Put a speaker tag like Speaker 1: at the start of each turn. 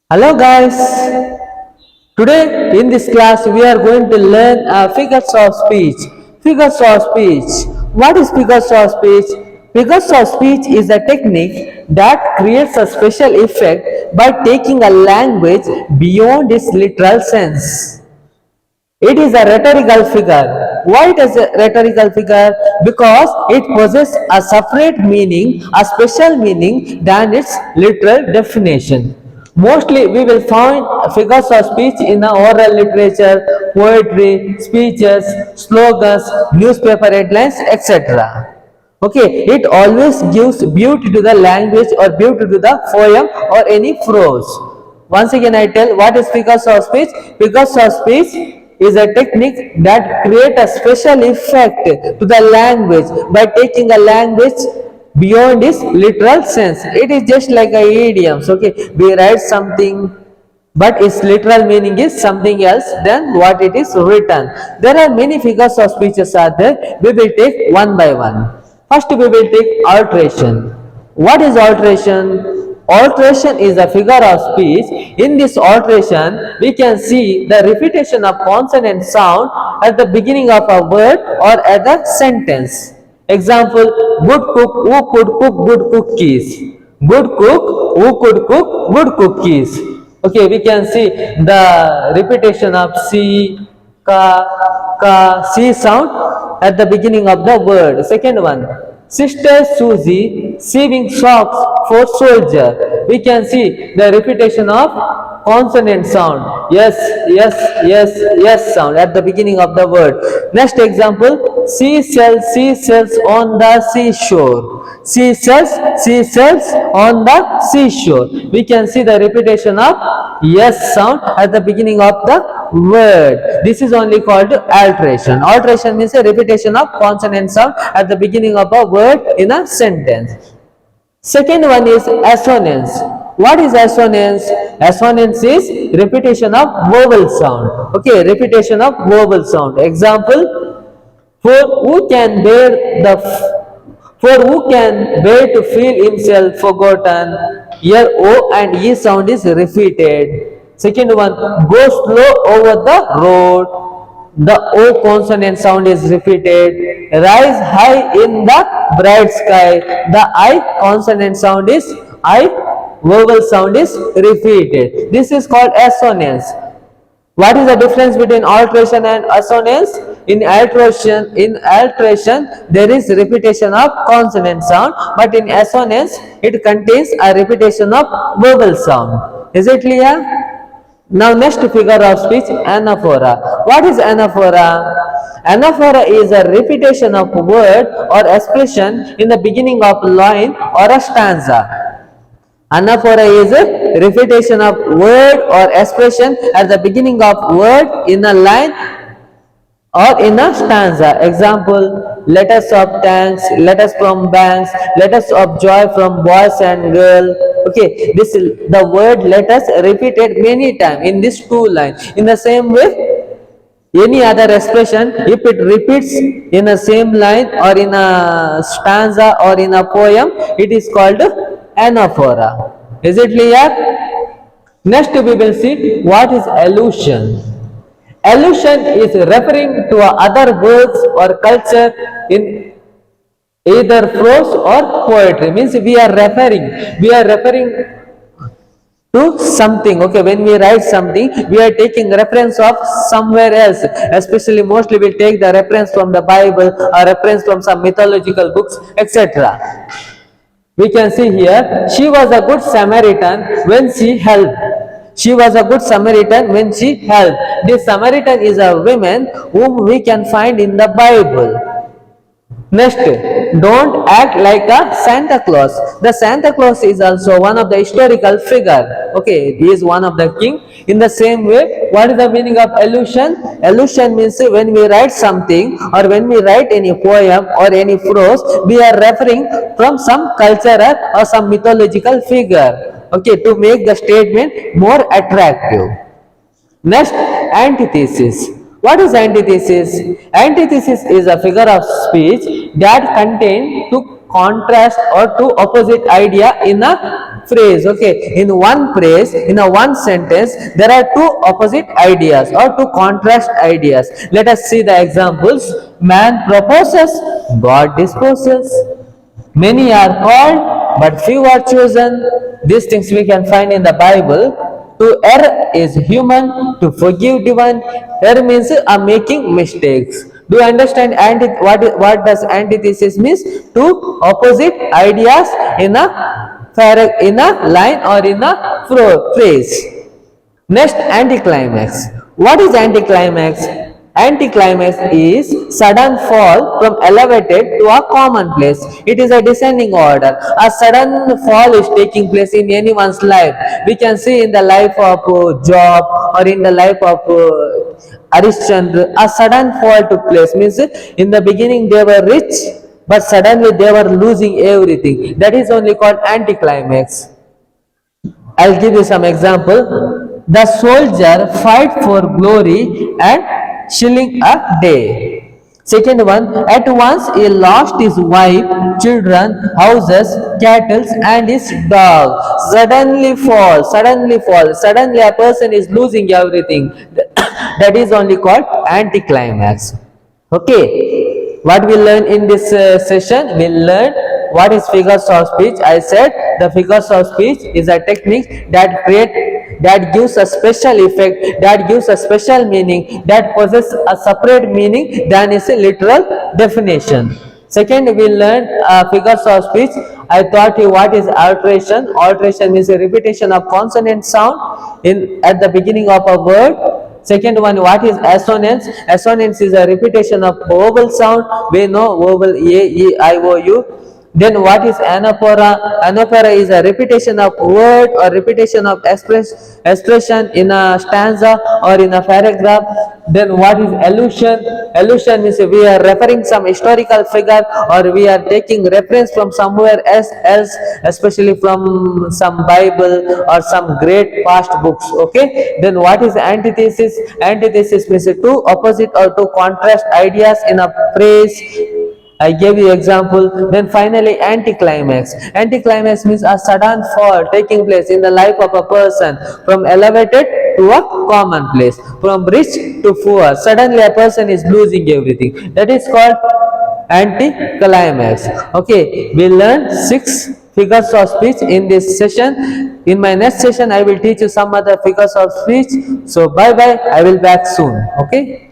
Speaker 1: Hello guys, today in this class we are going to learn figures of speech. Figures of speech. What is figures of speech? Figures of speech is a technique that creates a special effect by taking a language beyond its literal sense. It is a rhetorical figure. Why it is a rhetorical figure? Because it possesses a separate meaning, a special meaning than its literal definition. Mostly we will find figures of speech in the oral literature, poetry, speeches, slogans, newspaper headlines, etc. Okay, it always gives beauty to the language or beauty to the poem or any prose. Once again I tell what is figures of speech. Figures of speech is a technique that create a special effect to the language by taking a language beyond its literal sense. It is just like a idioms. Okay, we write something but its literal meaning is something else than what it is written. There are many figures of speeches are there. We will take one by one. First we will take alteration. What is alteration? Alteration is a figure of speech. In this alteration, we can see the repetition of consonant sound at the beginning of a word or at the sentence. Example, good cook who could cook good cookies. Good cook who could cook good cookies. Okay, we can see the repetition of C, ka, C sound at the beginning of the word. Second one, Sister Susie sewing socks for soldier. We can see the repetition of consonant sound. Yes, yes, yes, yes sound at the beginning of the word. Next example, seashells on the seashore. Seashells on the seashore. We can see the repetition of yes sound at the beginning of the word. This is only called alteration. Alteration means a repetition of consonant sound at the beginning of a word in a sentence. Second one is assonance. What is assonance? Assonance is repetition of vowel sound. Okay, repetition of vowel sound. Example, for who can bear to feel himself forgotten? Here O and E sound is repeated. Second one, go slow over the road. The O consonant sound is repeated. Rise high in the bright sky. The I consonant sound is I vowel sound is repeated. This is called assonance. What is the difference between alteration and assonance? In alteration, there is repetition of consonant sound, but in assonance, it contains a repetition of vowel sound. Is it clear? Now next figure of speech, anaphora. What is anaphora? Anaphora is a repetition of word or expression in the beginning of a line or a stanza. Anaphora is a repetition of word or expression at the beginning of word in a line or in a stanza. Example, letters of thanks, letters from banks, letters of joy from boys and girls. Okay, this is the word letters repeated many times in this two lines. In the same way, any other expression, if it repeats in the same line or in a stanza or in a poem, it is called anaphora. Is it clear? Next we will see what is allusion. Allusion is referring to other words or culture in either prose or poetry. Means we are referring to something. Okay, when we write something, we are taking reference of somewhere else. Especially mostly we take the reference from the Bible or reference from some mythological books, etc. We can see here, she was a good Samaritan when she helped. She was a good Samaritan when she helped. This Samaritan is a woman whom we can find in the Bible. Next, don't act like a Santa Claus. The Santa Claus is also one of the historical figure. Okay, he is one of the king. In the same way, what is the meaning of allusion? Allusion means when we write something or when we write any poem or any prose, we are referring from some culture or some mythological figure. Okay, to make the statement more attractive. Next, antithesis. What is antithesis? Antithesis is a figure of speech that contains two contrast or two opposite idea in a phrase. Okay, in one phrase, in a one sentence, there are two opposite ideas or two contrast ideas. Let us see the examples. Man proposes, God disposes. Many are called, but few are chosen. These things we can find in the Bible. To err is human, to forgive divine. Err means making mistakes. Do you understand what does antithesis means? Two opposite ideas in a line or in a phrase. Next, anticlimax. What is anticlimax? Anticlimax is sudden fall from elevated to a commonplace. It is a descending order. A sudden fall is taking place in anyone's life. We can see in the life of Job or in the life of Arishchandra. A sudden fall took place. Means in the beginning they were rich, but suddenly they were losing everything. That is only called anticlimax. I'll give you some example. The soldier fight for glory and shilling a day. Second one, at once he lost his wife, children, houses, cattle, and his dog. Suddenly fall, suddenly fall, suddenly a person is losing everything. That is only called anticlimax. Okay, what we learn in this session? We learn what is figures of speech. I said the figures of speech is a technique that gives a special effect, that gives a special meaning, that possesses a separate meaning than is a literal definition. Second, we learned figures of speech. I taught you what is alteration. Alteration means a repetition of consonant sound at the beginning of a word. Second one, what is assonance? Assonance is a repetition of vowel sound. We know vowel A, E, I, O, U. Then what is anaphora? Anaphora is a repetition of word or repetition of expression in a stanza or in a paragraph. Then what is allusion? Allusion means we are referring some historical figure or we are taking reference from somewhere else, especially from some Bible or some great past books. Okay. Then what is antithesis? Antithesis means two opposite or two contrast ideas in a phrase. I gave you example. Then finally anticlimax. Anticlimax means a sudden fall taking place in the life of a person from elevated to a commonplace, from rich to poor. Suddenly a person is losing everything. That is called anticlimax. Okay, we learned 6 figures of speech in this session. In my next session I will teach you some other figures of speech. So bye bye, I will back soon. Okay.